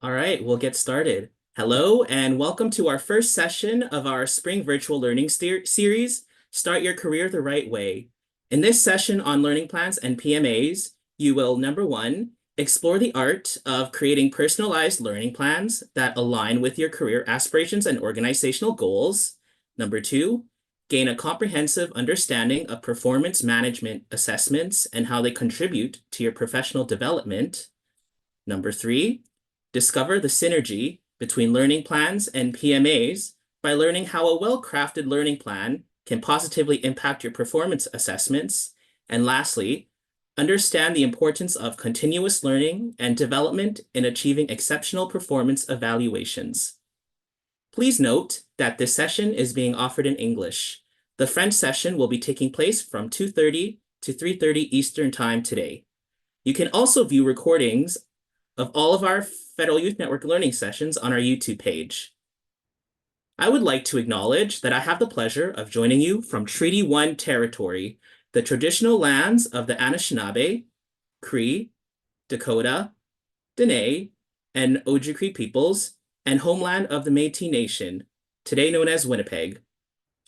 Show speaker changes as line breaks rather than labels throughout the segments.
All right, we'll get started. Hello, and welcome to our first session of our Spring Virtual Learning Series, Start Your Career the Right Way. In this session on learning plans and PMAs, you will, number one, explore the art of creating personalized learning plans that align with your career aspirations and organizational goals. Number two, gain a comprehensive understanding of performance management assessments and how they contribute to your professional development. Number three, discover the synergy between learning plans and PMAs by learning how a well-crafted learning plan can positively impact your performance assessments. And lastly, understand the importance of continuous learning and development in achieving exceptional performance evaluations. Please note that this session is being offered in English. The French session will be taking place from 2:30 to 3:30 Eastern Time today. You can also view recordings of all of our Federal Youth Network learning sessions on our YouTube page. I would like to acknowledge that I have the pleasure of joining you from Treaty 1 territory, the traditional lands of the Anishinaabe, Cree, Dakota, Dene, and Ojibwe peoples, and homeland of the Métis Nation, today known as Winnipeg.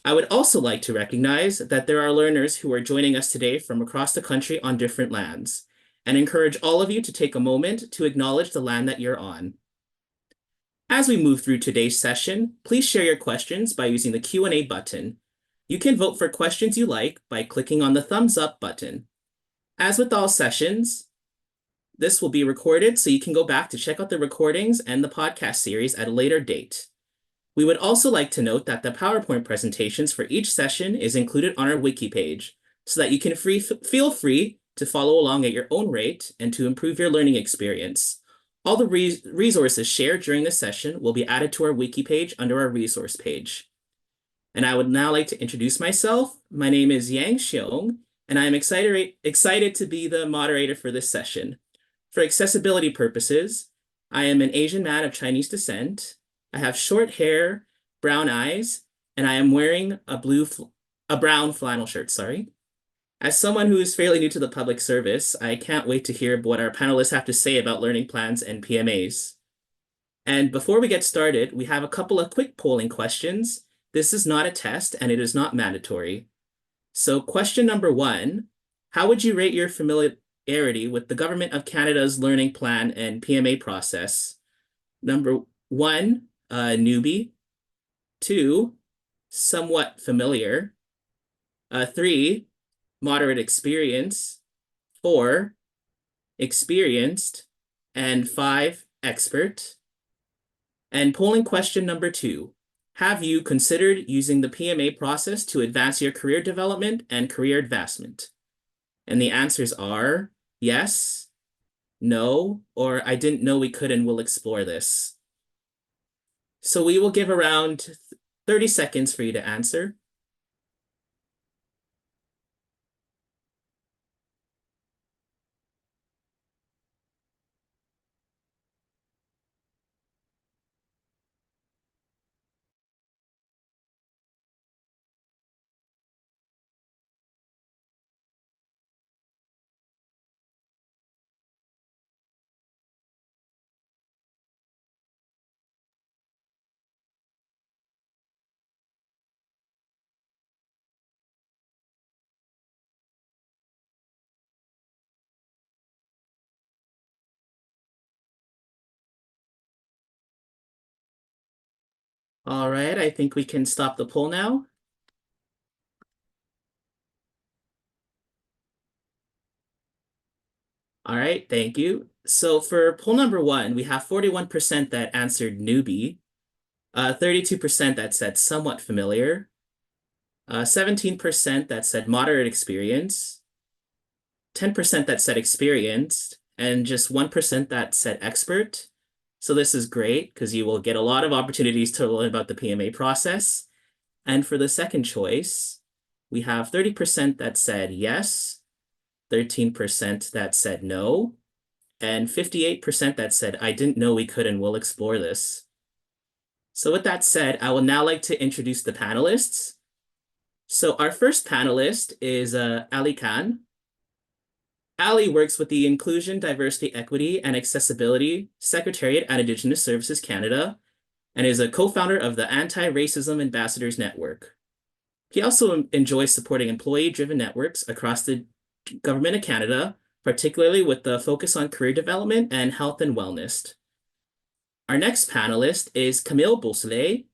I would also like to recognize that there are learners who are joining us today from across the country on different lands, and encourage all of you to take a moment to acknowledge the land that you're on. As we move through today's session, please share your questions by using the Q&A button. You can vote for questions you like by clicking on the thumbs up button. As with all sessions, this will be recorded so you can go back to check out the recordings and the podcast series at a later date. We would also like to note that the PowerPoint presentations for each session is included on our wiki page so that you can feel free to follow along at your own rate and to improve your learning experience. All the resources shared during this session will be added to our wiki page under our resource page. And I would now like to introduce myself. My name is Yang Xiong, and I am excited to be the moderator for this session. For accessibility purposes, I am an Asian man of Chinese descent. I have short hair, brown eyes, and I am wearing a brown flannel shirt, sorry. As someone who is fairly new to the public service, I can't wait to hear what our panelists have to say about learning plans and PMAs. And before we get started, we have a couple of quick polling questions. This is not a test and it is not mandatory. So question number one, how would you rate your familiarity with the Government of Canada's learning plan and PMA process? Number one, newbie. Two, somewhat familiar. Three, moderate experience. Four, experienced. And five, expert. And polling question number two, have you considered using the PMA process to advance your career development and career advancement? And the answers are yes, no, or I didn't know we could and we'll explore this. So we will give around 30 seconds for you to answer. All right, I think we can stop the poll now. All right, thank you. So for poll number one, we have 41% that answered newbie, 32% that said somewhat familiar, 17% that said moderate experience, 10% that said experienced, and just 1% that said expert. So this is great because you will get a lot of opportunities to learn about the PMA process. And for the second choice, we have 30% that said yes, 13% that said no, and 58% that said, I didn't know we could and we'll explore this. So with that said, I would now like to introduce the panelists. So our first panelist is Ali Khan. Ali works with the Inclusion, Diversity, Equity, and Accessibility Secretariat at Indigenous Services Canada and is a co-founder of the Anti-Racism Ambassadors Network. He also enjoys supporting employee-driven networks across the Government of Canada, particularly with the focus on career development and health and wellness. Our next panelist is Camille Beausoleil.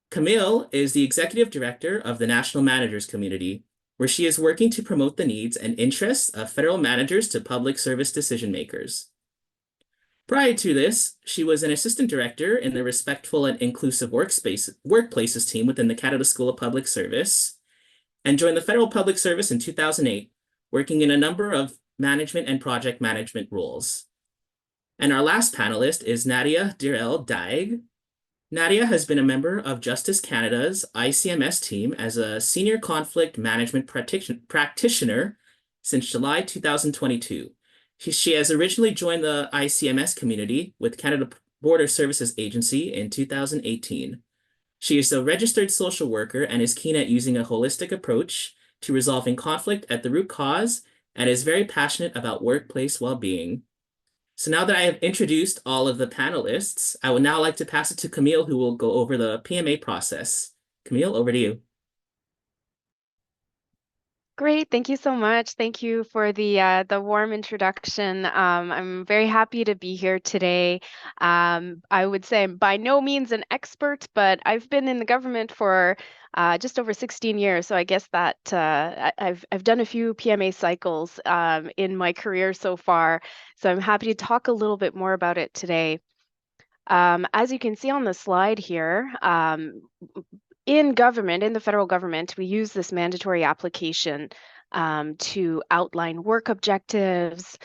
Camille is the Executive Director of the National Managers Community, where she is working to promote the needs and interests of federal managers to public service decision makers. Prior to this, she was an assistant director in the Respectful and Inclusive Workplaces team within the Canada School of Public Service and joined the federal public service in 2008, working in a number of management and project management roles. And our last panelist is Nadia Direl-Daig. Nadia has been a member of Justice Canada's ICMS team as a senior conflict management practitioner since July 2022. She has originally joined the ICMS community with Canada Border Services Agency in 2018. She is a registered social worker and is keen at using a holistic approach to resolving conflict at the root cause and is very passionate about workplace well-being. So now that I have introduced all of the panelists, I would now like to pass it to Camille, who will go over the PMA process. Camille, over to you.
Great, thank you so much. Thank you for the warm introduction. I'm very happy to be here today. I would say I'm by no means an expert, but I've been in the government for just over 16 years. So I guess that I've done a few PMA cycles in my career so far. So I'm happy to talk a little bit more about it today. As you can see on the slide here, in government, in the federal government, we use this mandatory application to outline work objectives,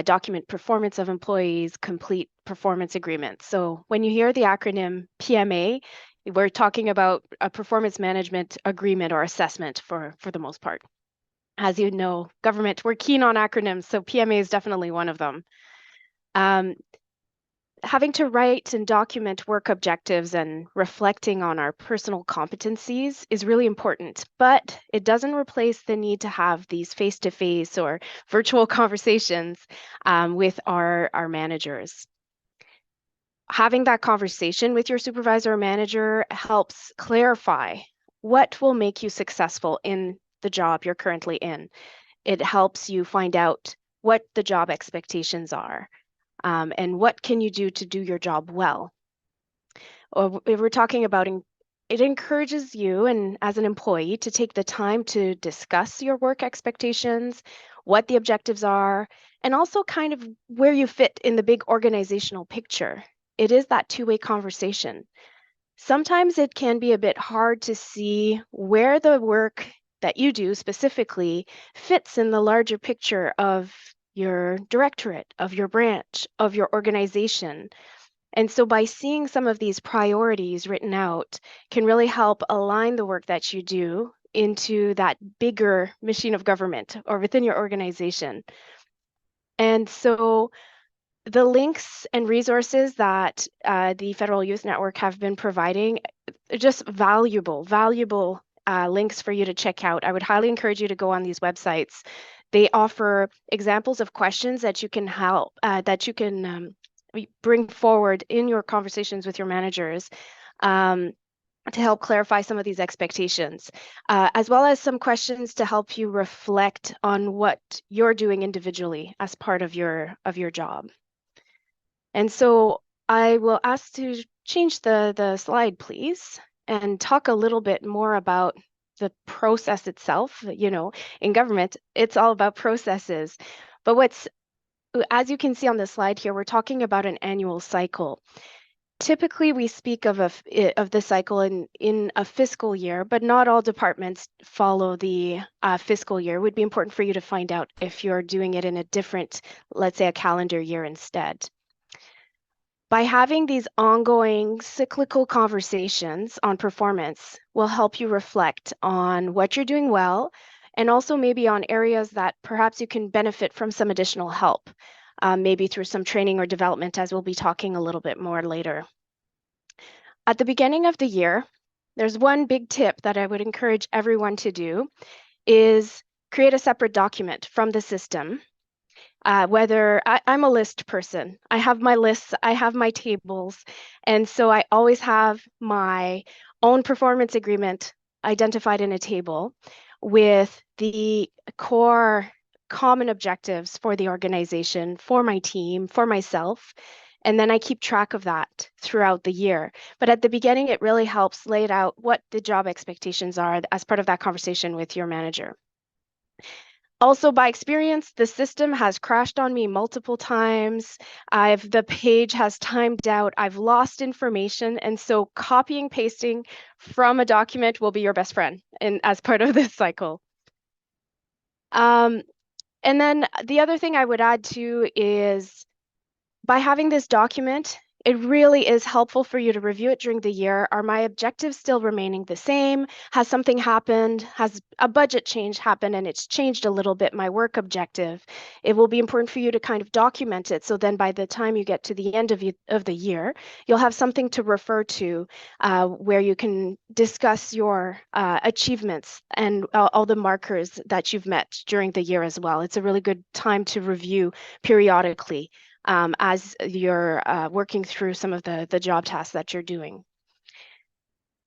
document performance of employees, complete performance agreements. So when you hear the acronym PMA, we're talking about a performance management agreement or assessment for the most part. As you know, government, we're keen on acronyms, so PMA is definitely one of them. Having to write and document work objectives and reflecting on our personal competencies is really important, but it doesn't replace the need to have these face-to-face or virtual conversations with our managers. Having that conversation with your supervisor or manager helps clarify what will make you successful in the job you're currently in. It helps you find out what the job expectations are. And what can you do to do your job well? Or if we're talking about it encourages you and as an employee to take the time to discuss your work expectations, what the objectives are, and also kind of where you fit in the big organizational picture. It is that two-way conversation. Sometimes it can be a bit hard to see where the work that you do specifically fits in the larger picture of your directorate, of your branch, of your organization. And so by seeing some of these priorities written out can really help align the work that you do into that bigger machine of government or within your organization. And so the links and resources that the Federal Youth Network have been providing are just valuable links for you to check out. I would highly encourage you to go on these websites. They offer examples of questions that you can bring forward in your conversations with your managers to help clarify some of these expectations, as well as some questions to help you reflect on what you're doing individually as part of your job. And so I will ask to change the slide, please, and talk a little bit more about the process itself. You know, in government, it's all about processes. But as you can see on the slide here, we're talking about an annual cycle. Typically, we speak of the cycle in a fiscal year, but not all departments follow the fiscal year. It would be important for you to find out if you're doing it in a different, let's say, a calendar year instead. By having these ongoing cyclical conversations on performance will help you reflect on what you're doing well, and also maybe on areas that perhaps you can benefit from some additional help, maybe through some training or development, as we'll be talking a little bit more later. At the beginning of the year, there's one big tip that I would encourage everyone to do is create a separate document from the system I'm a list person. I have my lists, I have my tables, and so I always have my own performance agreement identified in a table with the core common objectives for the organization, for my team, for myself. And then I keep track of that throughout the year. But at the beginning, it really helps lay it out what the job expectations are as part of that conversation with your manager. Also, by experience, the system has crashed on me multiple times. The page has timed out. I've lost information. And so copying, pasting from a document will be your best friend as part of this cycle. And then the other thing I would add too is by having this document, it really is helpful for you to review it during the year. Are my objectives still remaining the same? Has something happened? Has a budget change happened and it's changed a little bit, my work objective? It will be important for you to kind of document it. So then by the time you get to the end of the year, you'll have something to refer to where you can discuss your achievements and all the markers that you've met during the year as well. It's a really good time to review periodically as you're working through some of the job tasks that you're doing.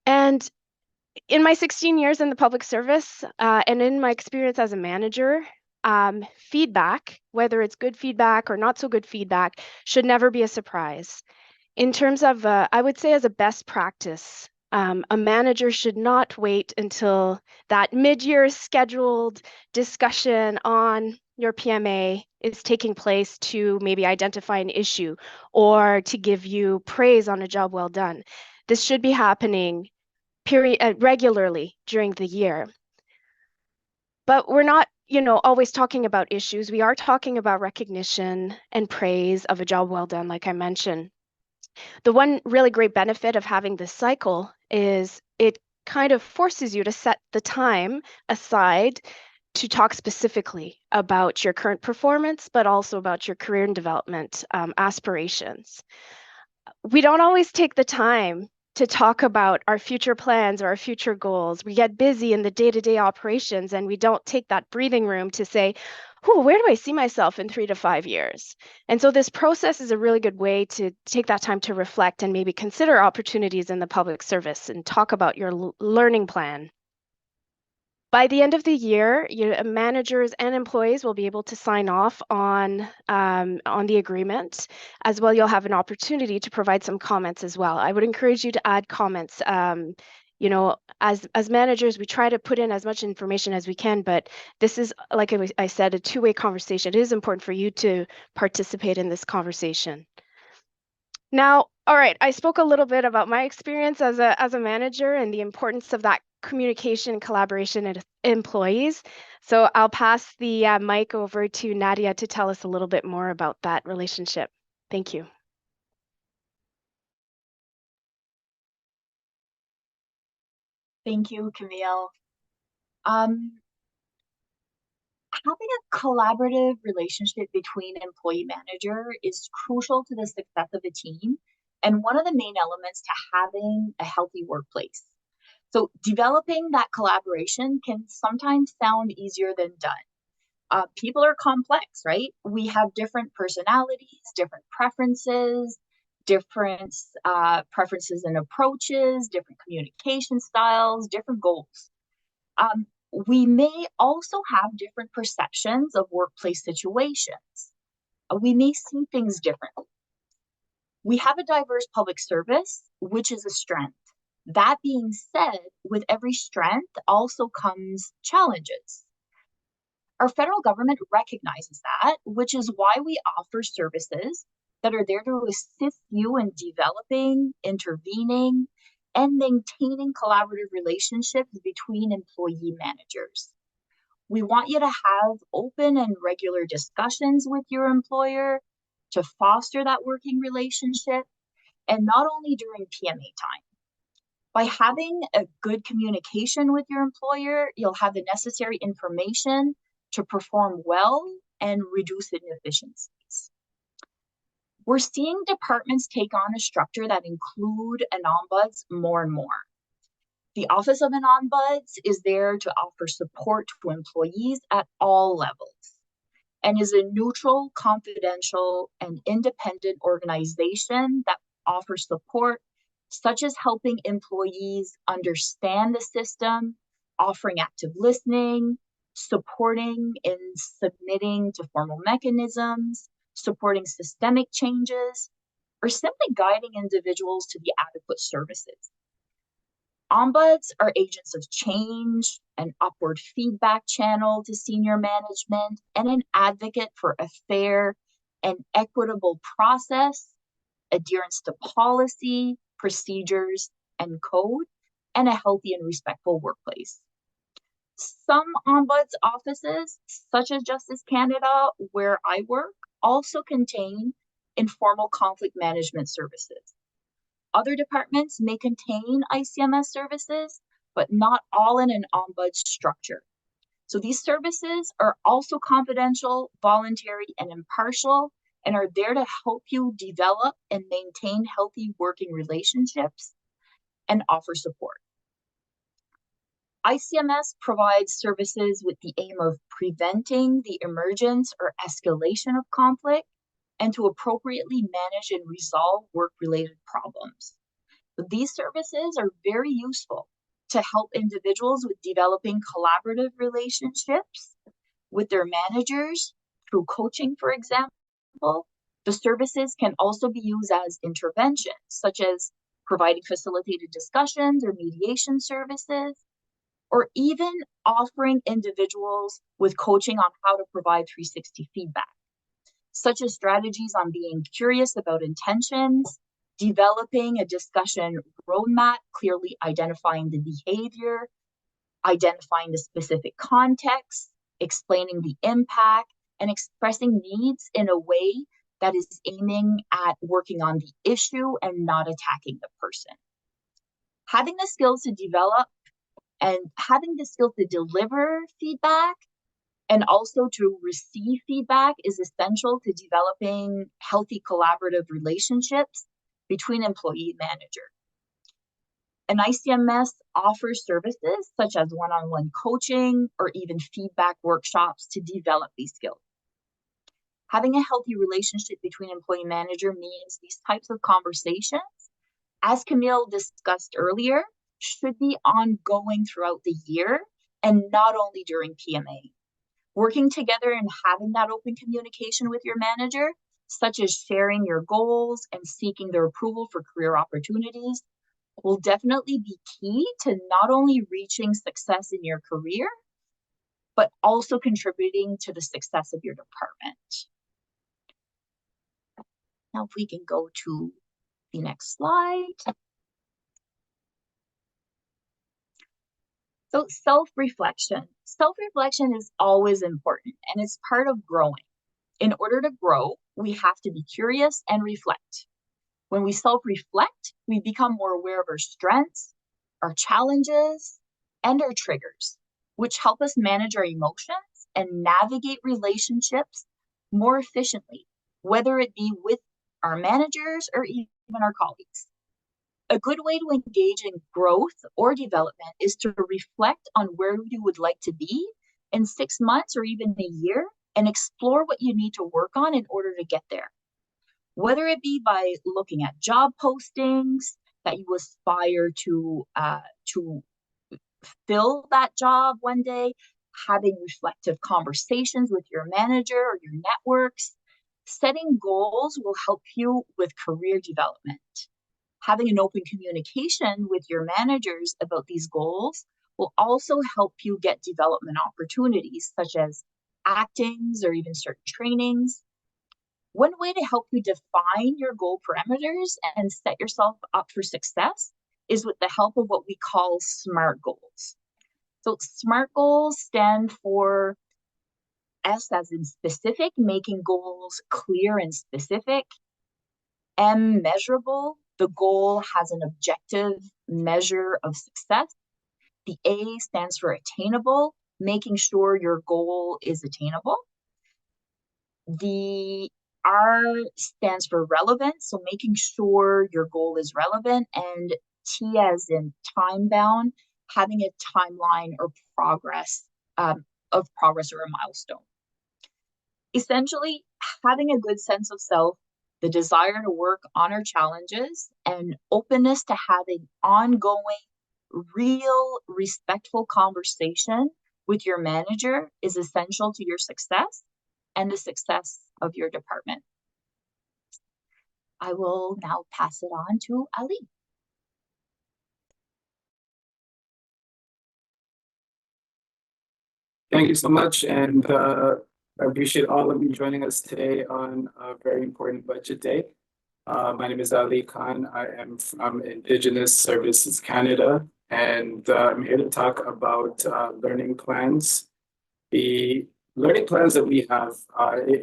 And in my 16 years in the public service and in my experience as a manager, feedback, whether it's good feedback or not so good feedback, should never be a surprise. In terms of, I would say as a best practice, a manager should not wait until that mid-year scheduled discussion on your PMA is taking place to maybe identify an issue or to give you praise on a job well done. This should be happening regularly during the year. But we're not, always talking about issues. We are talking about recognition and praise of a job well done, like I mentioned. The one really great benefit of having this cycle is it kind of forces you to set the time aside to talk specifically about your current performance, but also about your career and development aspirations. We don't always take the time to talk about our future plans or our future goals. We get busy in the day-to-day operations and we don't take that breathing room to say, where do I see myself in 3 to 5 years? And so this process is a really good way to take that time to reflect and maybe consider opportunities in the public service and talk about your learning plan. By the end of the year, managers and employees will be able to sign off on the agreement. As well, you'll have an opportunity to provide some comments as well. I would encourage you to add comments. As managers, we try to put in as much information as we can, but this is, like I said, a two-way conversation. It is important for you to participate in this conversation. Now, all right, I spoke a little bit about my experience as a manager and the importance of that communication and collaboration with employees. So I'll pass the mic over to Nadia to tell us a little bit more about that relationship. Thank you.
Thank you, Camille. Having a collaborative relationship between employee manager is crucial to the success of a team and one of the main elements to having a healthy workplace. So developing that collaboration can sometimes sound easier than done. People are complex, right? We have different personalities, different preferences, different preferences and approaches, different communication styles, different goals. We may also have different perceptions of workplace situations. We may see things differently. We have a diverse public service, which is a strength. That being said, with every strength also comes challenges. Our federal government recognizes that, which is why we offer services that are there to assist you in developing, intervening, and maintaining collaborative relationships between employee managers. We want you to have open and regular discussions with your employer to foster that working relationship, and not only during PMA time. By having a good communication with your employer, you'll have the necessary information to perform well and reduce inefficiencies. We're seeing departments take on a structure that include an ombuds more and more. The Office of an Ombuds is there to offer support to employees at all levels. and is a neutral, confidential, and independent organization that offers support, such as helping employees understand the system, offering active listening, supporting in submitting to formal mechanisms, supporting systemic changes, or simply guiding individuals to the adequate services. Ombuds are agents of change, an upward feedback channel to senior management, and an advocate for a fair and equitable process, adherence to policy, procedures, and code, and a healthy and respectful workplace. Some ombuds offices, such as Justice Canada, where I work, also contain informal conflict management services. Other departments may contain ICMS services, but not all in an ombud structure. So these services are also confidential, voluntary, and impartial, and are there to help you develop and maintain healthy working relationships and offer support. ICMS provides services with the aim of preventing the emergence or escalation of conflict and to appropriately manage and resolve work-related problems. These services are very useful to help individuals with developing collaborative relationships with their managers through coaching, for example. The services can also be used as interventions, such as providing facilitated discussions or mediation services, or even offering individuals with coaching on how to provide 360 feedback, such as strategies on being curious about intentions, developing a discussion roadmap, clearly identifying the behavior, identifying the specific context, explaining the impact, and expressing needs in a way that is aiming at working on the issue and not attacking the person. Having the skills to develop and having the skills to deliver feedback and also to receive feedback is essential to developing healthy collaborative relationships between employee and manager. An ICMS offers services such as one-on-one coaching or even feedback workshops to develop these skills. Having a healthy relationship between employee and manager means these types of conversations, as Camille discussed earlier, should be ongoing throughout the year and not only during PMA. Working together and having that open communication with your manager, such as sharing your goals and seeking their approval for career opportunities, will definitely be key to not only reaching success in your career, but also contributing to the success of your department. Now, if we can go to the next slide. So self-reflection. Self-reflection is always important and it's part of growing. In order to grow, we have to be curious and reflect. When we self-reflect, we become more aware of our strengths, our challenges, and our triggers, which help us manage our emotions and navigate relationships more efficiently, whether it be with our managers or even our colleagues. A good way to engage in growth or development is to reflect on where you would like to be in 6 months or even a year and explore what you need to work on in order to get there. Whether it be by looking at job postings that you aspire to fill that job one day, having reflective conversations with your manager or your networks. Setting goals will help you with career development. Having an open communication with your managers about these goals will also help you get development opportunities, such as actings or even certain trainings. One way to help you define your goal parameters and set yourself up for success is with the help of what we call SMART goals. So SMART goals stand for S as in specific, making goals clear and specific. M, measurable. The goal has an objective measure of success. The A stands for attainable, making sure your goal is attainable. The R stands for relevant, so making sure your goal is relevant. And T as in time bound, having a timeline or progress or a milestone. Essentially, having a good sense of self, the desire to work on our challenges, and openness to having ongoing, real, respectful conversation with your manager is essential to your success and the success of your department. I will now pass it on to Ali.
Thank you so much, and I appreciate all of you joining us today on a very important budget day. My name is Ali Khan. I am from Indigenous Services Canada, and I'm here to talk about learning plans. The learning plans that we have,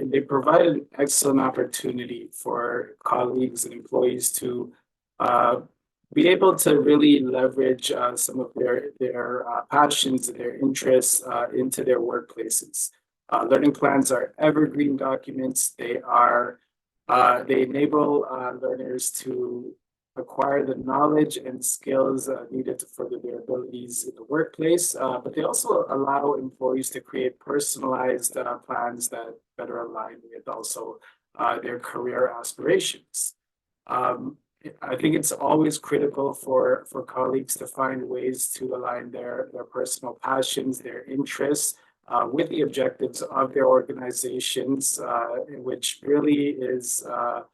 they provide an excellent opportunity for colleagues and employees to be able to really leverage some of their passions, their interests into their workplaces. Learning plans are evergreen documents. They enable learners to acquire the knowledge and skills needed to further their abilities in the workplace, but they also allow employees to create personalized plans that better align with also their career aspirations. I think it's always critical for colleagues to find ways to align their personal passions, their interests, with the objectives of their organizations, which really is a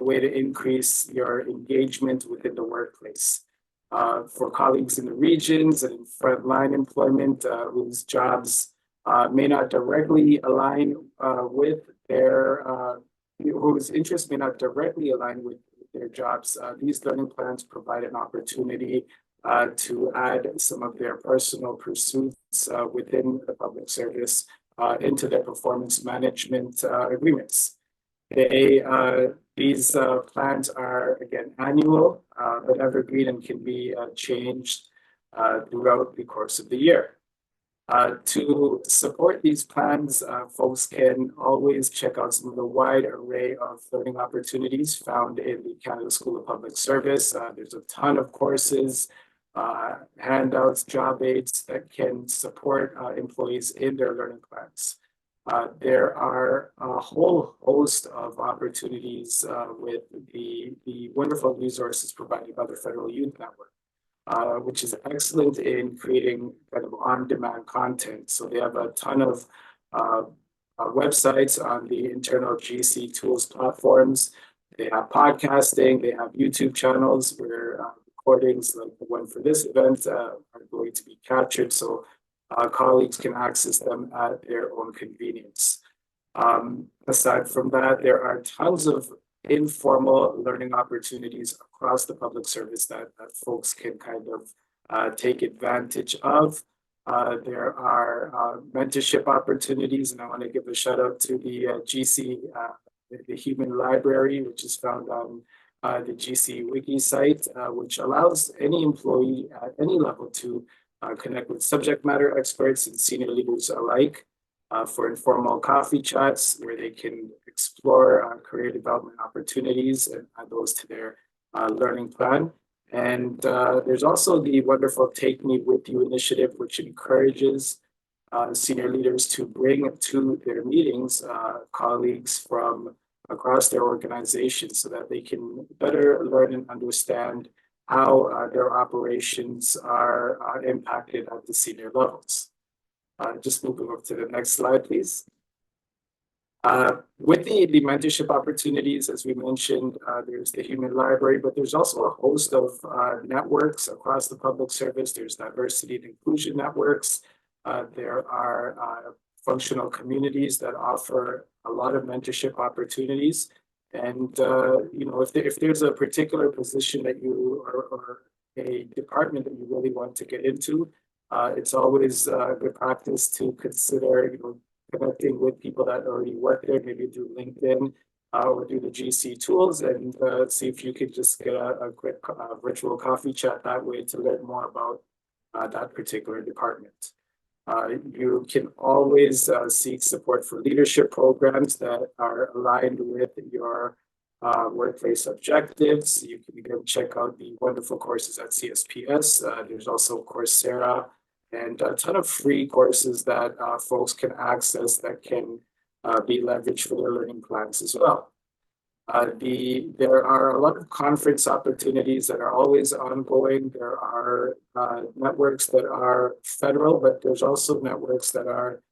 way to increase your engagement within the workplace. For colleagues in the regions and in frontline employment whose jobs may not directly align with whose interests may not directly align with their jobs, these learning plans provide an opportunity to add some of their personal pursuits within the public service into their performance management agreements. These plans are, again, annual, but evergreen and can be changed throughout the course of the year. To support these plans, folks can always check out some of the wide array of learning opportunities found in the Canada School of Public Service. There's a ton of courses, handouts, job aids that can support employees in their learning plans. There are a whole host of opportunities with the wonderful resources provided by the Federal Youth Network, which is excellent in creating kind of on-demand content. So they have a ton of websites on the internal GC tools platforms. They have podcasting, they have YouTube channels where recordings like the one for this event are going to be captured. So colleagues can access them at their own convenience. Aside from that, there are tons of informal learning opportunities across the public service that folks can kind of take advantage of. There are mentorship opportunities, and I want to give a shout out to the GC, the Human Library, which is found on the GC Wiki site, which allows any employee at any level to connect with subject matter experts and senior leaders alike for informal coffee chats where they can explore career development opportunities and add those to their learning plan. And there's also the wonderful Take Me With You initiative, which encourages senior leaders to bring to their meetings colleagues from across their organization so that they can better learn and understand how their operations are impacted at the senior levels. Just moving over to the next slide, please. With the mentorship opportunities, as we mentioned, there's the Human Library, but there's also a host of networks across the public service. There's diversity and inclusion networks. There are functional communities that offer a lot of mentorship opportunities. And if there's a particular position that you or a department that you really want to get into, it's always good practice to consider, connecting with people that already work there, maybe through LinkedIn or through the GC tools, and see if you could just get a quick virtual coffee chat that way to learn more about that particular department. You can always seek support for leadership programs that are aligned with your workplace objectives. You can go check out the wonderful courses at CSPS. There's also Coursera and a ton of free courses that folks can access that can be leveraged for their learning plans as well. There are a lot of conference opportunities that are always ongoing. There are networks that are federal, but there's also networks that are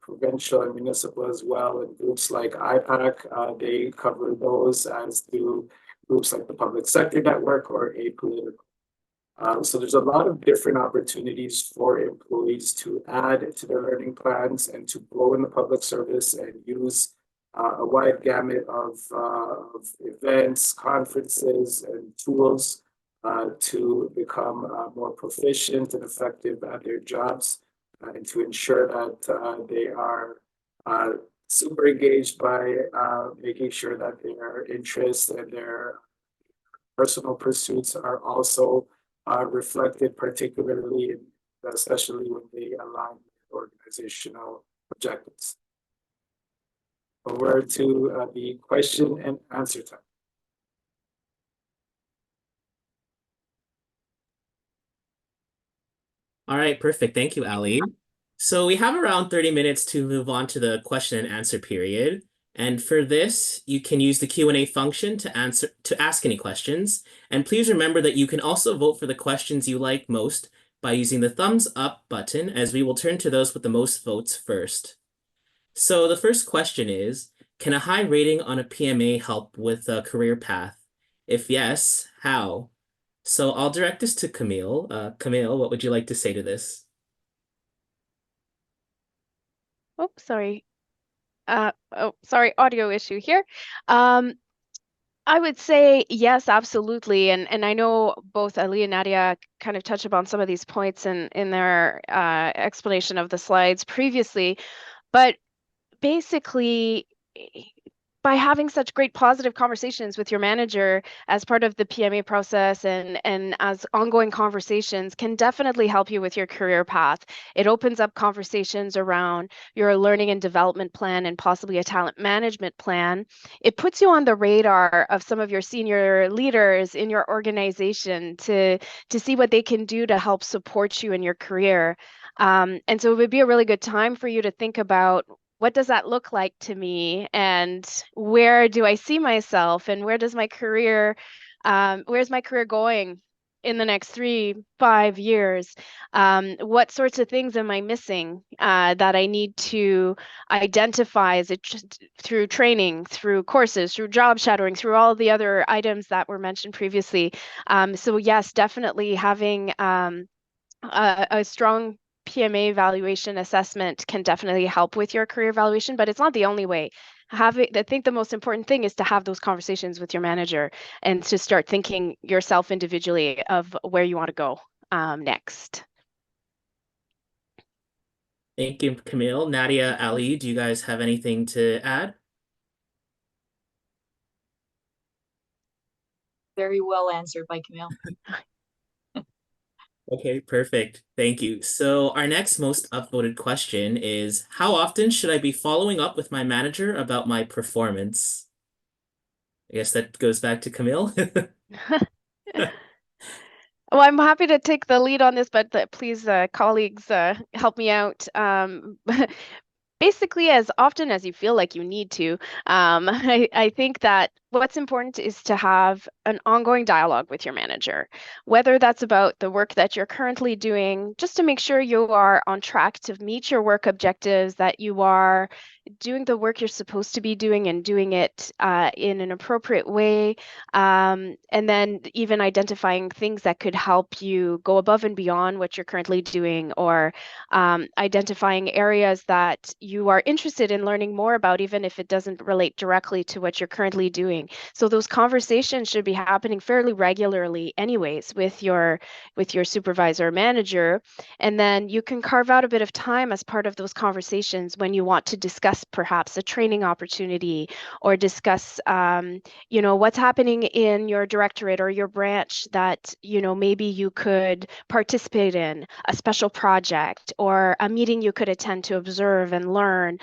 provincial and municipal as well. And groups like IPAC, they cover those, as do groups like the Public Sector Network or Apolitical. So there's a lot of different opportunities for employees to add to their learning plans and to grow in the public service and use a wide gamut of events, conferences, and tools to become more proficient and effective at their jobs, and to ensure that they are super engaged by making sure that their interests and their personal pursuits are also reflected, particularly, especially when they align with organizational objectives. Over to the question and answer time.
All right, perfect. Thank you, Ali. So we have around 30 minutes to move on to the question and answer period. And for this, you can use the Q&A function to ask any questions. And please remember that you can also vote for the questions you like most by using the thumbs up button, as we will turn to those with the most votes first. So the first question is, can a high rating on a PMA help with a career path? If yes, how? So I'll direct this to Camille. Camille, what would you like to say to this?
Oh, sorry. Sorry, audio issue here. I would say yes, absolutely. And I know both Ali and Nadia kind of touched upon some of these points in their explanation of the slides previously. But basically, by having such great positive conversations with your manager as part of the PMA process and as ongoing conversations can definitely help you with your career path. It opens up conversations around your learning and development plan and possibly a talent management plan. It puts you on the radar of some of your senior leaders in your organization to see what they can do to help support you in your career. And so it would be a really good time for you to think about, what does that look like to me, and where do I see myself, and where's my career going in the next 3-5 years? What sorts of things am I missing that I need to identify? Is it just through training, through courses, through job shadowing, through all the other items that were mentioned previously? So yes, definitely having a strong PMA evaluation assessment can definitely help with your career evaluation, but it's not the only way. I think the most important thing is to have those conversations with your manager and to start thinking yourself individually of where you want to go next.
Thank you, Camille. Nadia, Ali, do you guys have anything to add?
Very well answered by Camille.
Okay, perfect. Thank you. So our next most upvoted question is, how often should I be following up with my manager about my performance? I guess that goes back to Camille.
Well, I'm happy to take the lead on this, but please, colleagues, help me out. Basically, as often as you feel like you need to. I think that what's important is to have an ongoing dialogue with your manager, whether that's about the work that you're currently doing, just to make sure you are on track to meet your work objectives, that you are doing the work you're supposed to be doing and doing it in an appropriate way. And then even identifying things that could help you go above and beyond what you're currently doing, or identifying areas that you are interested in learning more about, even if it doesn't relate directly to what you're currently doing. So those conversations should be happening fairly regularly anyways with your supervisor or manager. And then you can carve out a bit of time as part of those conversations when you want to discuss perhaps a training opportunity, or discuss what's happening in your directorate or your branch that maybe you could participate in, a special project or a meeting you could attend to observe and learn.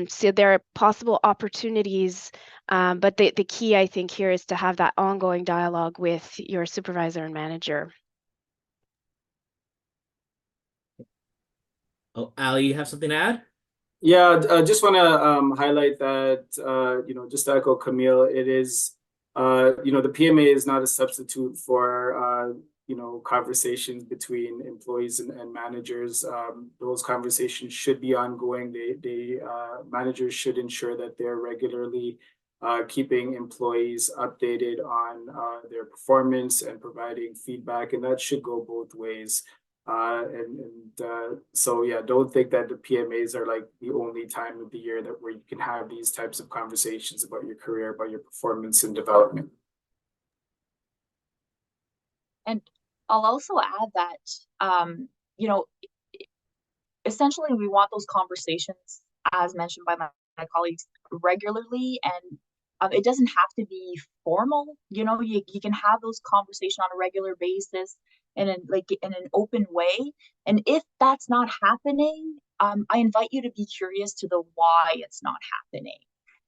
So there are possible opportunities, but the key, I think, here is to have that ongoing dialogue with your supervisor and manager.
Oh, Ali, you have something to add?
Yeah, I just want to highlight that, just to echo Camille, it is, the PMA is not a substitute for, conversations between employees and managers. Those conversations should be ongoing. Managers should ensure that they're regularly keeping employees updated on their performance and providing feedback, and that should go both ways. So yeah, don't think that the PMAs are like the only time of the year that where you can have these types of conversations about your career, about your performance and development.
And I'll also add that, you know, essentially we want those conversations, as mentioned by my colleagues, regularly, and it doesn't have to be formal. You can have those conversations on a regular basis and in an open way. And if that's not happening, I invite you to be curious to the why it's not happening,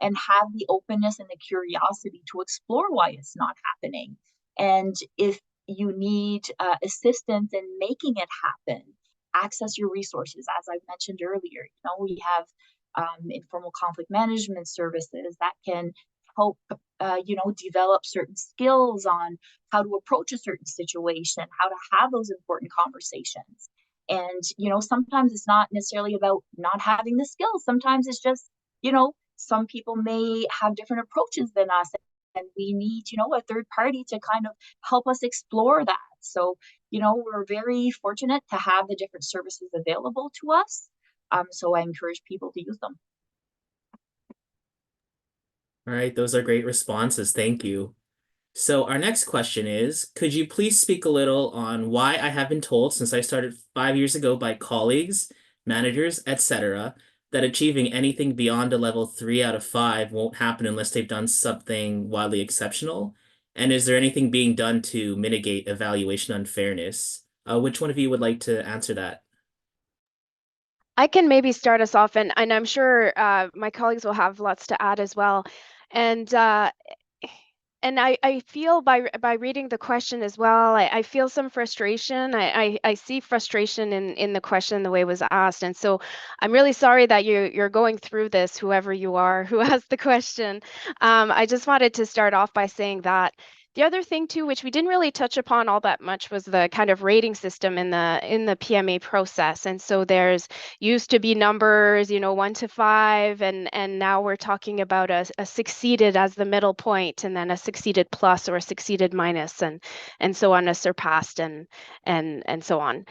and have the openness and the curiosity to explore why it's not happening. And if you need assistance in making it happen, access your resources. As I mentioned earlier, we have informal conflict management services that can help develop certain skills on how to approach a certain situation, how to have those important conversations. And sometimes it's not necessarily about not having the skills. Sometimes it's just, some people may have different approaches than us, and we need a third party to kind of help us explore that. So we're very fortunate to have the different services available to us. So I encourage people to use them.
All right, those are great responses. Thank you. So our next question is, could you please speak a little on why I have been told since I started 5 years ago by colleagues, managers, etc., that achieving anything beyond a level 3 out of 5 won't happen unless they've done something wildly exceptional? And is there anything being done to mitigate evaluation unfairness? Which one of you would like to answer that?
I can maybe start us off, and I'm sure my colleagues will have lots to add as well. And I feel by reading the question as well, I feel some frustration. I see frustration in the question, the way it was asked. And so I'm really sorry that you're going through this, whoever you are who asked the question. I just wanted to start off by saying that. The other thing too, which we didn't really touch upon all that much, was the kind of rating system in the PMA process. And so there's used to be numbers, 1 to 5, and now we're talking about a succeeded as the middle point, and then a succeeded plus or a succeeded minus, and so on, a surpassed, and so on.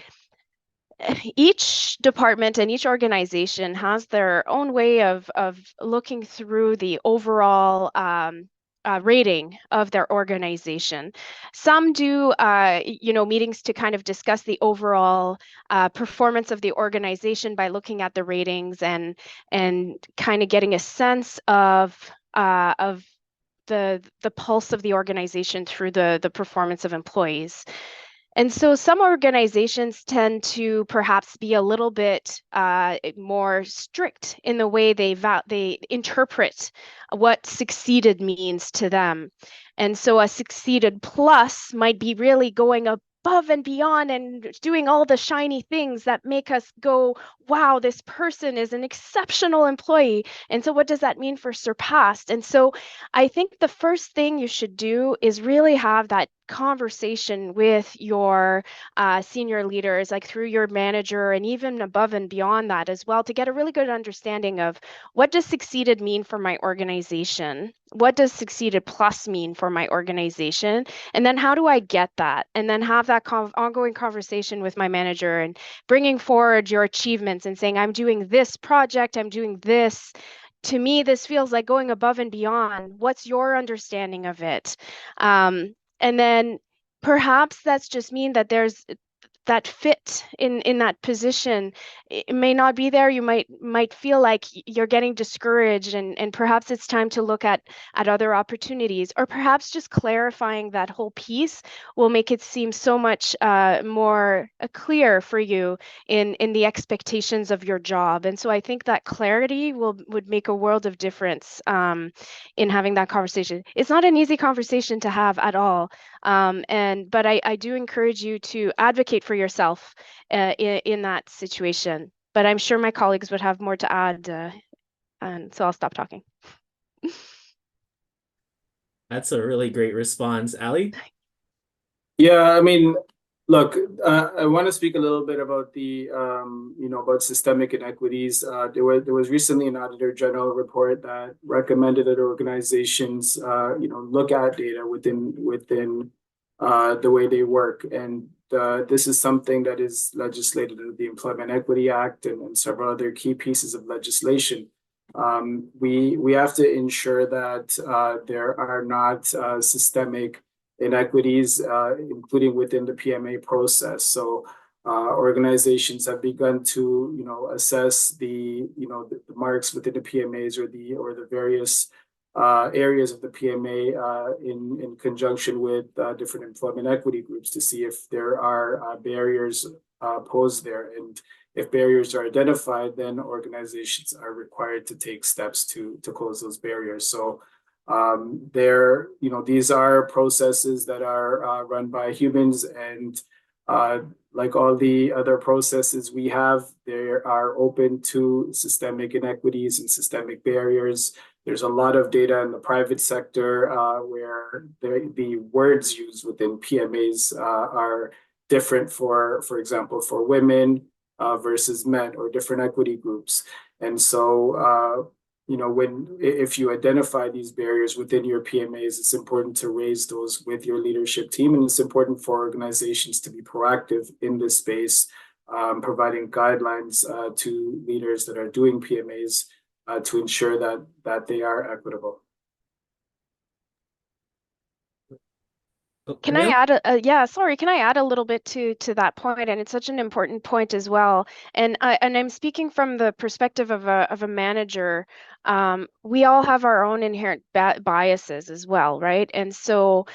Each department and each organization has their own way of looking through the overall rating of their organization. Some do, meetings to kind of discuss the overall performance of the organization by looking at the ratings and kind of getting a sense of the pulse of the organization through the performance of employees. And so some organizations tend to perhaps be a little bit more strict in the way they interpret what succeeded means to them. And so a succeeded plus might be really going above and beyond and doing all the shiny things that make us go, wow, this person is an exceptional employee. And so what does that mean for surpassed? And so I think the first thing you should do is really have that conversation with your senior leaders, like through your manager and even above and beyond that as well, to get a really good understanding of what does succeeded mean for my organization? What does succeeded plus mean for my organization? And then how do I get that? And then have that ongoing conversation with my manager and bringing forward your achievements and saying, I'm doing this project, I'm doing this. To me, this feels like going above and beyond. What's your understanding of it? And then perhaps that's just mean that there's that fit in that position. It may not be there. You might feel like you're getting discouraged, and perhaps it's time to look at other opportunities, or perhaps just clarifying that whole piece will make it seem so much more clear for you in the expectations of your job. And so I think that clarity would make a world of difference in having that conversation. It's not an easy conversation to have at all. But I do encourage you to advocate for yourself in that situation. but I'm sure my colleagues would have more to add, and so I'll stop talking.
That's a really great response. Ali?
Yeah, I mean, look, I want to speak a little bit about the, about systemic inequities. There was recently an Auditor General report that recommended that organizations, look at data within the way they work, and this is something that is legislated under the Employment Equity Act and several other key pieces of legislation. We have to ensure that there are not systemic inequities, including within the PMA process. So organizations have begun to, assess the marks within the PMAs or the various areas of the PMA in conjunction with different employment equity groups to see if there are barriers posed there. And if barriers are identified, then organizations are required to take steps to close those barriers. So these are processes that are run by humans, and like all the other processes we have, they are open to systemic inequities and systemic barriers. There's a lot of data in the private sector where the words used within PMAs are different for example, for women versus men or different equity groups. And so if you identify these barriers within your PMAs, it's important to raise those with your leadership team. And it's important for organizations to be proactive in this space, providing guidelines to leaders that are doing PMAs to ensure that they are equitable.
Can I add can I add a little bit to that point? And it's such an important point as well. And I'm speaking from the perspective of a manager. We all have our own inherent biases as well, right? And so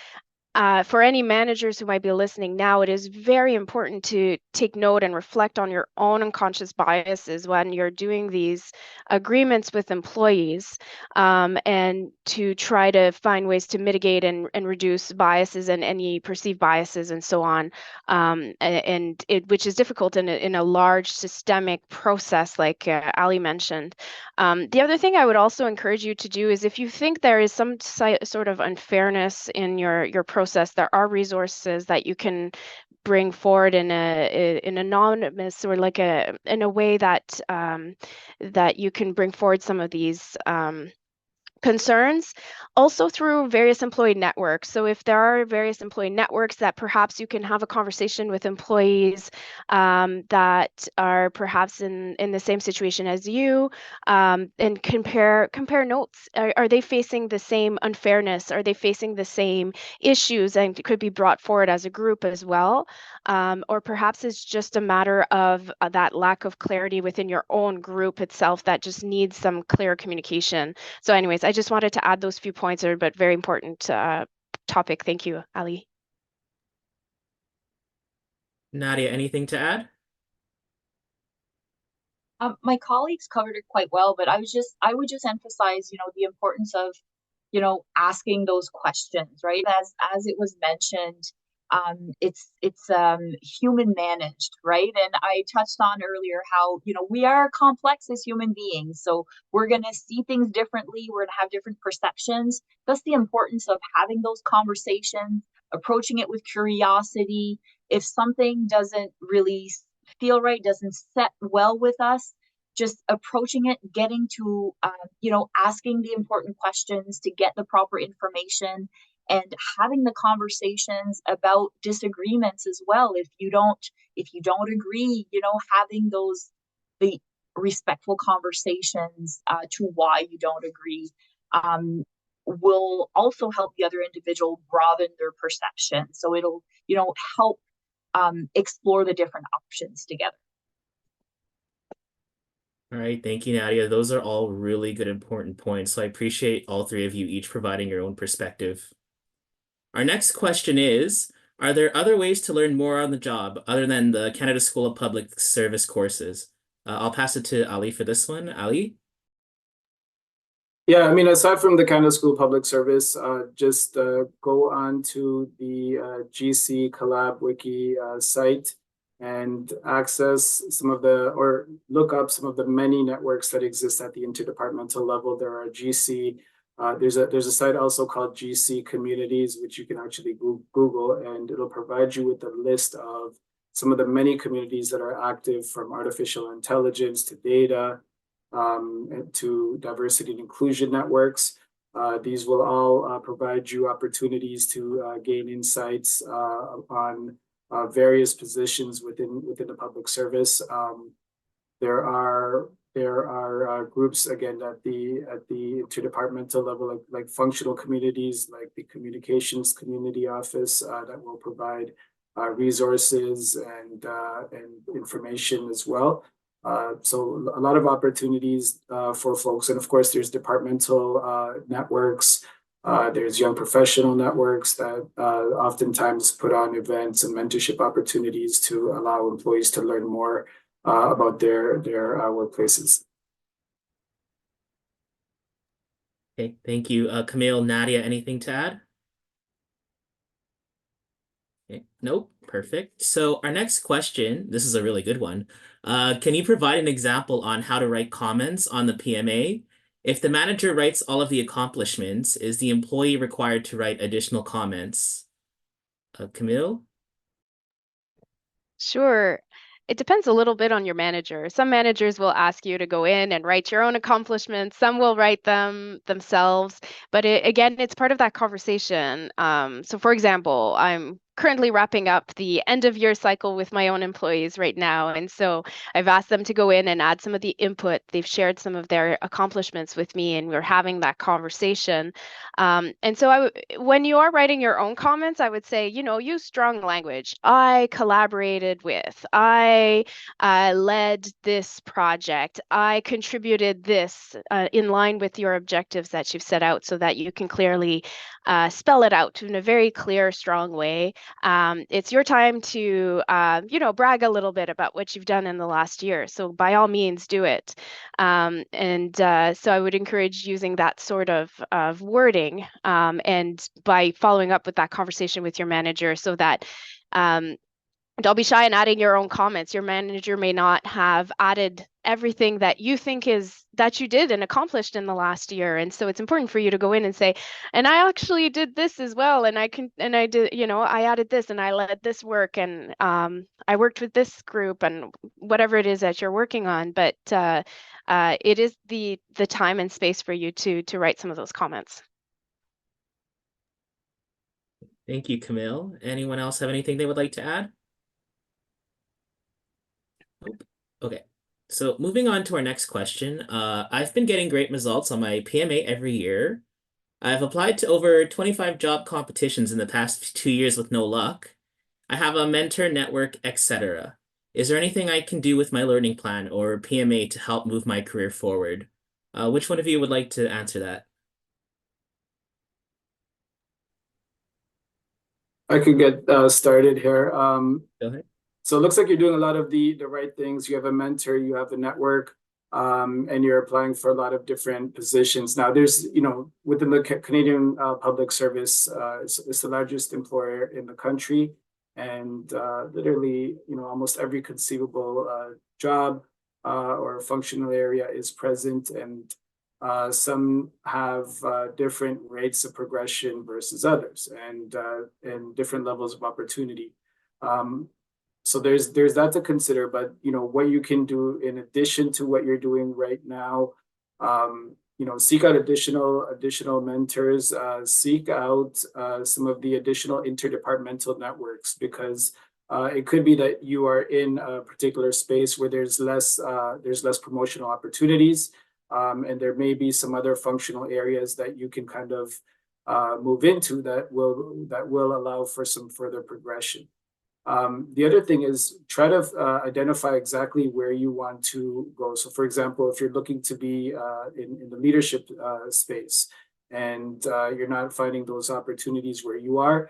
for any managers who might be listening now, it is very important to take note and reflect on your own unconscious biases when you're doing these agreements with employees, and to try to find ways to mitigate and reduce biases and any perceived biases and so on. Which is difficult in a large systemic process like Ali mentioned. The other thing I would also encourage you to do is, if you think there is some sort of unfairness in your process, there are resources that you can bring forward in an anonymous or in a way that that you can bring forward some of these concerns, also through various employee networks. So if there are various employee networks that perhaps you can have a conversation with employees that are perhaps in the same situation as you, and compare notes. Are they facing the same unfairness? Are they facing the same issues, and could be brought forward as a group as well? Or perhaps it's just a matter of that lack of clarity within your own group itself that just needs some clear communication. So anyways, I just wanted to add those few points, but very important topic. Thank you, Ali.
Nadia, anything to add?
My colleagues covered it quite well, but I would just emphasize, the importance of, asking those questions, right? As it was mentioned, it's human managed, right? And I touched on earlier how, we are complex as human beings, so we're gonna see things differently, we're gonna have different perceptions. That's the importance of having those conversations, approaching it with curiosity. If something doesn't really feel right, doesn't set well with us, just approaching it, getting to, asking the important questions to get the proper information, and having the conversations about disagreements as well. If you don't agree, having the respectful conversations to why you don't agree will also help the other individual broaden their perception. So it'll, help explore the different options together.
All right, thank you, Nadia. Those are all really good, important points. So I appreciate all three of you each providing your own perspective. Our next question is, are there other ways to learn more on the job other than the Canada School of Public Service courses? I'll pass it to Ali for this one. Ali?
Yeah, I mean, aside from the Canada School of Public Service, just go on to the GC Collab Wiki site. and access some of the, or look up some of the many networks that exist at the interdepartmental level. There are GC, there's a site also called GC Communities, which you can actually Google, and it'll provide you with a list of some of the many communities that are active, from artificial intelligence to data, and to diversity and inclusion networks. These will all provide you opportunities to gain insights on various positions within the public service. There are groups, again, at the interdepartmental level, like functional communities, like the communications community office, that will provide resources and information as well. So a lot of opportunities for folks, and of course, there's departmental networks. There's young professional networks that oftentimes put on events and mentorship opportunities to allow employees to learn more about their workplaces.
Okay, thank you. Camille, Nadia, anything to add? Okay. Nope, perfect. So our next question, this is a really good one. Can you provide an example on how to write comments on the PMA? If the manager writes all of the accomplishments, is the employee required to write additional comments? Camille?
Sure. It depends a little bit on your manager. Some managers will ask you to go in and write your own accomplishments. Some will write them themselves. But again, it's part of that conversation. So for example, I'm currently wrapping up the end of year cycle with my own employees right now. And so I've asked them to go in and add some of the input. They've shared some of their accomplishments with me, and we're having that conversation. And so when you are writing your own comments, I would say, use strong language. I collaborated with, I led this project, I contributed this in line with your objectives that you've set out, so that you can clearly spell it out in a very clear, strong way. It's your time to, brag a little bit about what you've done in the last year. So by all means, do it. So I would encourage using that sort of wording, and by following up with that conversation with your manager, so that don't be shy in adding your own comments. Your manager may not have added everything that you think that you did and accomplished in the last year. And so it's important for you to go in and say, and I actually did this as well. And I did, I added this and I led this work, and I worked with this group, and whatever it is that you're working on. But it is the time and space for you to write some of those comments.
Thank you, Camille. Anyone else have anything they would like to add? Nope. Okay. So moving on to our next question. I've been getting great results on my PMA every year. I've applied to over 25 job competitions in the past 2 years with no luck. I have a mentor network, etc. Is there anything I can do with my learning plan or PMA to help move my career forward? Which one of you would like to answer that?
I could get started here.
Go ahead.
So it looks like you're doing a lot of the right things. You have a mentor, you have a network, and you're applying for a lot of different positions. Now, there's, within the Canadian public service, it's the largest employer in the country, and literally, almost every conceivable job or functional area is present, and some have different rates of progression versus others, and different levels of opportunity. So there's that to consider, but what you can do in addition to what you're doing right now, seek out additional mentors, seek out some of the additional interdepartmental networks, because it could be that you are in a particular space where there's less promotional opportunities, and there may be some other functional areas that you can kind of move into that will allow for some further progression. The other thing is try to identify exactly where you want to go. So for example, if you're looking to be in the leadership space, and you're not finding those opportunities where you are,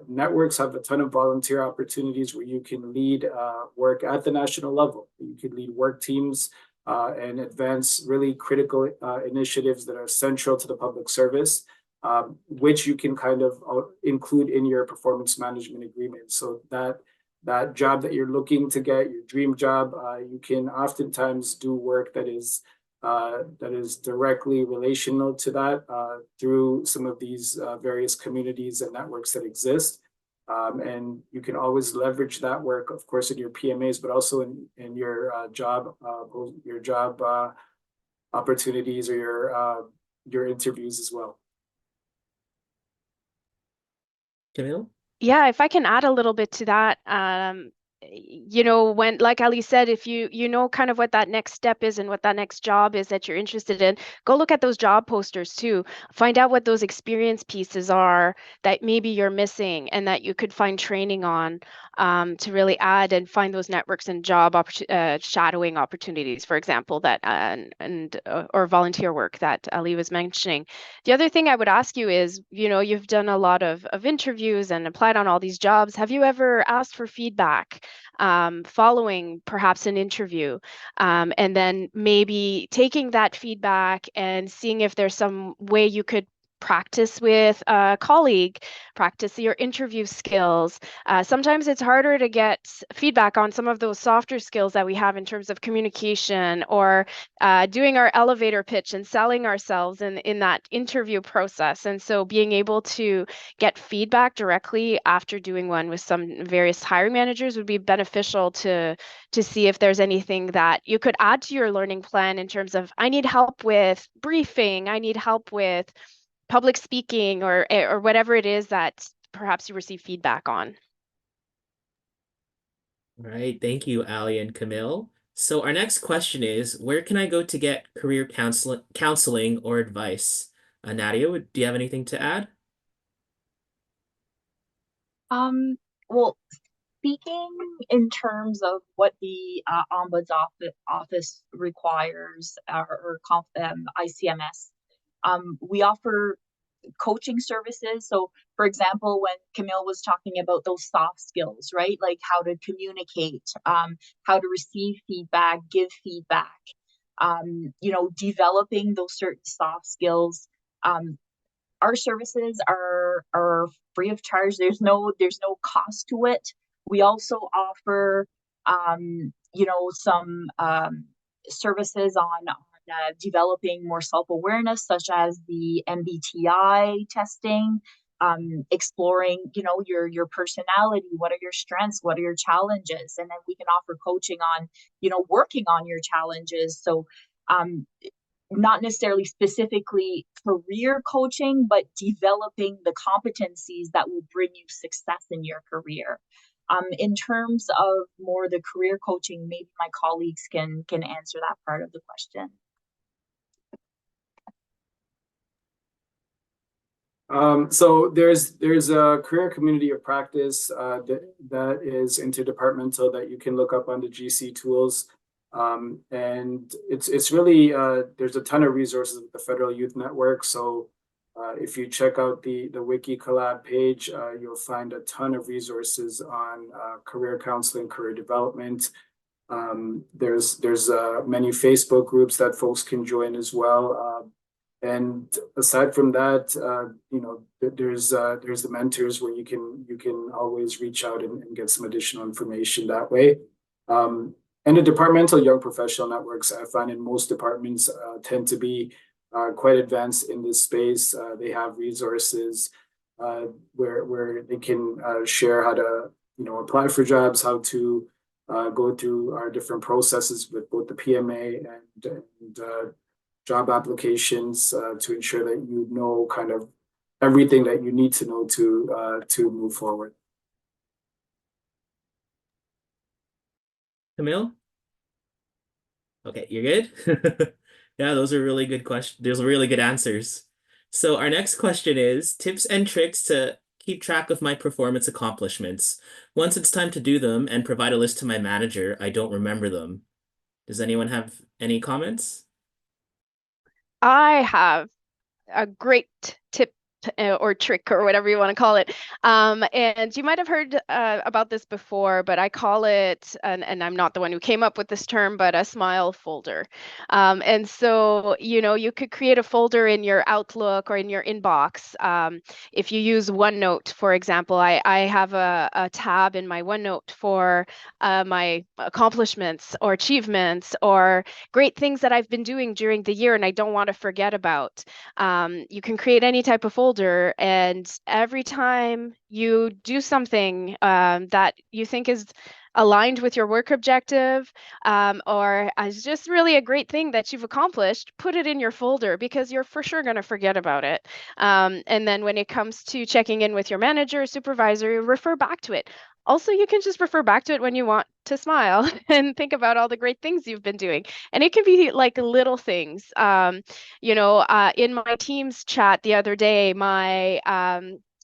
networks have a ton of volunteer opportunities where you can lead work at the national level. You can lead work teams and advance really critical initiatives that are central to the public service, which you can kind of include in your performance management agreement. So that job that you're looking to get, your dream job, you can oftentimes do work that is directly relational to that through some of these various communities and networks that exist. And you can always leverage that work, of course, in your PMAs, but also in your job opportunities or your interviews as well.
Camille?
Yeah, if I can add a little bit to that, when, like Ali said, if you know kind of what that next step is and what that next job is that you're interested in, go look at those job posters too. Find out what those experience pieces are that maybe you're missing and that you could find training on to really add and find those networks and job shadowing opportunities, for example, that or volunteer work that Ali was mentioning. The other thing I would ask you is, you've done a lot of interviews and applied on all these jobs. Have you ever asked for feedback following perhaps an interview? And then maybe taking that feedback and seeing if there's some way you could practice with a colleague, practice your interview skills. Sometimes it's harder to get feedback on some of those softer skills that we have in terms of communication or doing our elevator pitch and selling ourselves in that interview process. And so being able to get feedback directly after doing one with some various hiring managers would be beneficial to see if there's anything that you could add to your learning plan in terms of, I need help with briefing, I need help with public speaking, or whatever it is that perhaps you receive feedback on.
All right, thank you, Ali and Camille. So our next question is, where can I go to get career counseling or advice? Nadia, do you have anything to add?
Well, speaking in terms of what the Ombuds office requires, or ICMS, we offer coaching services. So, for example, when Camille was talking about those soft skills, right? Like how to communicate, how to receive feedback, give feedback, developing those certain soft skills. Our services are free of charge. There's no cost to it. We also offer some services on developing more self-awareness, such as the MBTI testing, exploring your personality, what are your strengths, what are your challenges, and then we can offer coaching on working on your challenges. So not necessarily specifically career coaching, but developing the competencies that will bring you success in your career. In terms of more the career coaching, maybe my colleagues can answer that part of the question.
So there's a career community of practice that is interdepartmental that you can look up on the GC tools. And it's really there's a ton of resources with the Federal Youth Network. So if you check out the Wiki Collab page, you'll find a ton of resources on career counseling, career development. There's many Facebook groups that folks can join as well. And aside from that, there's the mentors where you can always reach out and get some additional information that way. And the departmental young professional networks, I find in most departments tend to be quite advanced in this space. They have resources where they can share how to apply for jobs, how to go through our different processes with both the PMA and job applications to ensure that you know kind of everything that you need to know to move forward.
Camille? Okay, you're good? Yeah, those are really good questions. Those are really good answers. So our next question is tips and tricks to keep track of my performance accomplishments. Once it's time to do them and provide a list to my manager, I don't remember them. Does anyone have any comments?
I have a great tip or trick or whatever you want to call it. And you might have heard about this before, but I call it, and I'm not the one who came up with this term, but a smile folder. And so, you could create a folder in your Outlook or in your inbox. If you use OneNote, for example, I have a tab in my OneNote for my accomplishments or achievements or great things that I've been doing during the year and I don't want to forget about. You can create any type of folder, and every time you do something that you think is aligned with your work objective or is just really a great thing that you've accomplished, put it in your folder because you're for sure going to forget about it. And then when it comes to checking in with your manager or supervisor, refer back to it. Also, you can just refer back to it when you want to smile and think about all the great things you've been doing. And it can be like little things. In my Teams chat the other day, my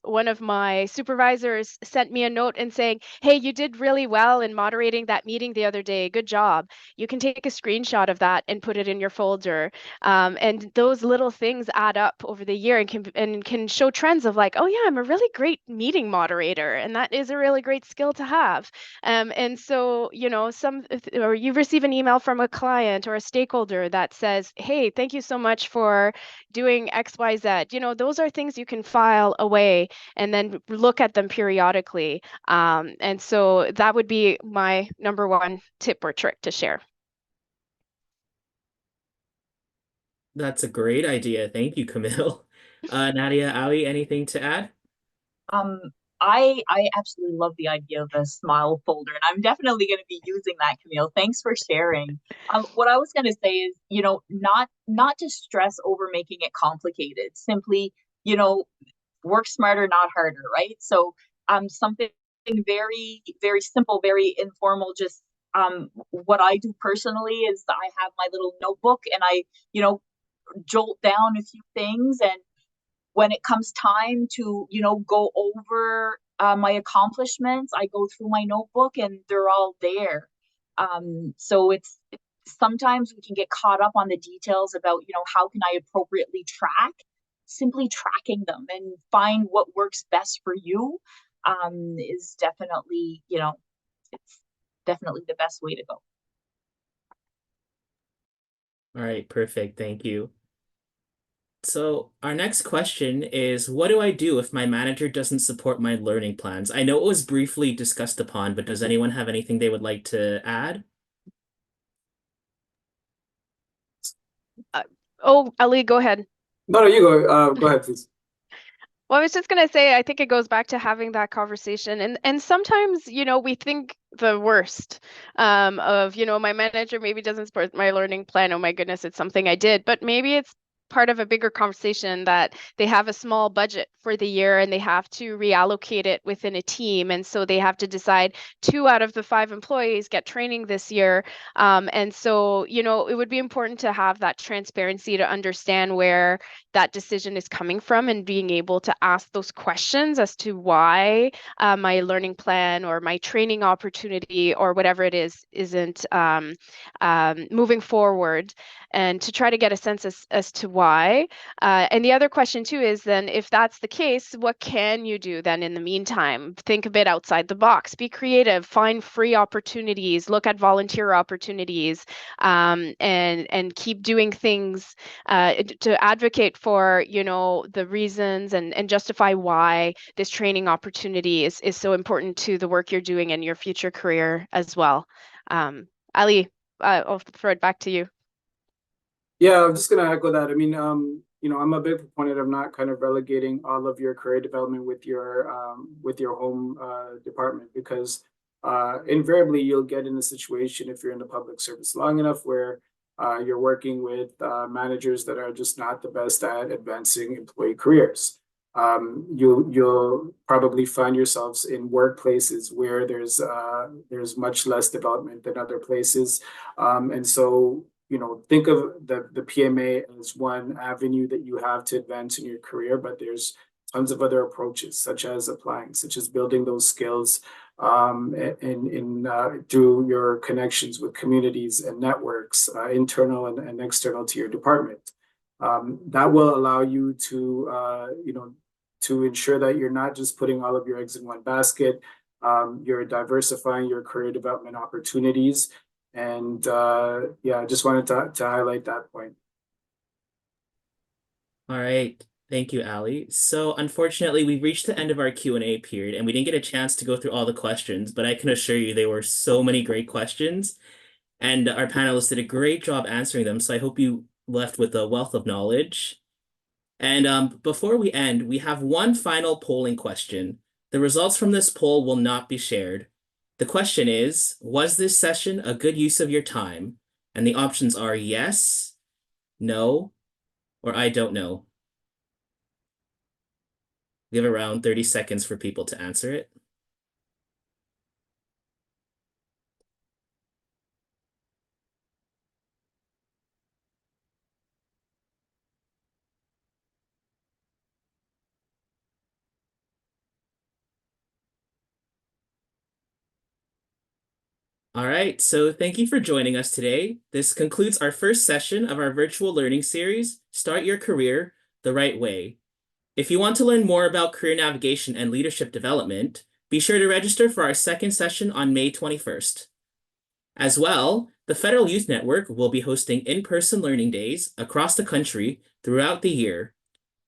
one of my supervisors sent me a note and saying, "Hey, you did really well in moderating that meeting the other day. Good job." You can take a screenshot of that and put it in your folder. And those little things add up over the year and can show trends of like, oh yeah, I'm a really great meeting moderator, and that is a really great skill to have. And so, or you receive an email from a client or a stakeholder that says, "Hey, thank you so much for doing XYZ." Those are things you can file away and then look at them periodically. And so that would be my number one tip or trick to share.
That's a great idea. Thank you, Camille. Nadia, Ali, anything to add?
Um, I absolutely love the idea of a smile folder, and I'm definitely going to be using that, Camille. Thanks for sharing. What I was going to say is, not to stress over making it complicated. Simply, work smarter, not harder, right? So, something very, very simple, very informal. Just what I do personally is I have my little notebook, and I, jolt down a few things, and when it comes time to go over my accomplishments, I go through my notebook and they're all there. So it's sometimes we can get caught up on the details about how can I appropriately track. Simply tracking them and find what works best for you is definitely it's definitely the best way to go.
All right, perfect. Thank you. So our next question is, what do I do if my manager doesn't support my learning plans? I know it was briefly discussed upon, but does anyone have anything they would like to add?
Ali, go ahead.
No, you go. Go ahead, please.
Well, I was just going to say, I think it goes back to having that conversation. And sometimes, we think the worst of, my manager maybe doesn't support my learning plan. Oh my goodness, it's something I did. But maybe it's part of a bigger conversation that they have a small budget for the year and they have to reallocate it within a team. And so they have to decide 2 out of the 5 employees get training this year. And so, it would be important to have that transparency to understand where that decision is coming from and being able to ask those questions as to why my learning plan or my training opportunity or whatever it is isn't moving forward, and to try to get a sense as to why. And the other question too is then, if that's the case, what can you do then in the meantime? Think a bit outside the box, be creative, find free opportunities, look at volunteer opportunities, and keep doing things to advocate for, the reasons and justify why this training opportunity is so important to the work you're doing in your future career as well. Ali, I'll throw it back to you.
Yeah, I'm just gonna echo that. I mean, I'm a big proponent of not kind of relegating all of your career development with your home department, because invariably you'll get in a situation if you're in the public service long enough where you're working with managers that are just not the best at advancing employee careers. You'll probably find yourselves in workplaces where there's much less development than other places, and so think of the PMA as one avenue that you have to advance in your career, but there's tons of other approaches, such as applying, such as building those skills through your connections with communities and networks, internal and external to your department. That will allow you to, to ensure that you're not just putting all of your eggs in one basket. You're diversifying your career development opportunities. And yeah, I just wanted to highlight that point.
All right. Thank you, Ali. So unfortunately, we've reached the end of our Q&A period, and we didn't get a chance to go through all the questions, but I can assure you they were so many great questions, and our panelists did a great job answering them, so I hope you left with a wealth of knowledge. And before we end, we have one final polling question. The results from this poll will not be shared. The question is, was this session a good use of your time? And the options are yes, no, or I don't know. We have around 30 seconds for people to answer it. All right, so thank you for joining us today. This concludes our first session of our virtual learning series, Start Your Career the Right Way. If you want to learn more about career navigation and leadership development, be sure to register for our second session on May 21st. As well, the Federal Youth Network will be hosting in-person learning days across the country throughout the year.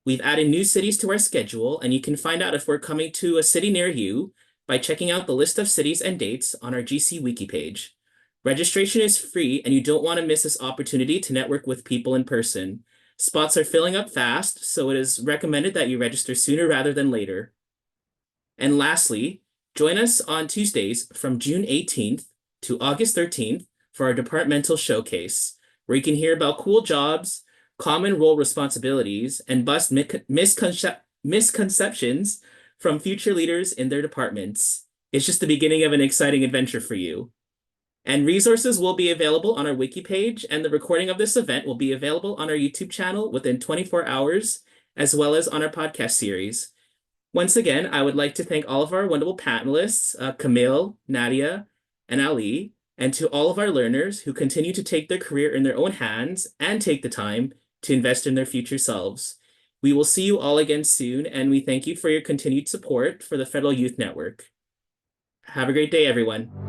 We've added new cities to our schedule, and you can find out if we're coming to a city near you by checking out the list of cities and dates on our GC Wiki page. Registration is free, and you don't want to miss this opportunity to network with people in person. Spots are filling up fast, so it is recommended that you register sooner rather than later. And lastly, join us on Tuesdays from June 18th to August 13th for our departmental showcase, where you can hear about cool jobs, common role responsibilities, and bust misconceptions from future leaders in their departments. It's just the beginning of an exciting adventure for you. And resources will be available on our wiki page, and the recording of this event will be available on our YouTube channel within 24 hours, as well as on our podcast series. Once again, I would like to thank all of our wonderful panelists, Camille, Nadia, and Ali, and to all of our learners who continue to take their career in their own hands and take the time to invest in their future selves. We will see you all again soon, and we thank you for your continued support for the Federal Youth Network. Have a great day, everyone.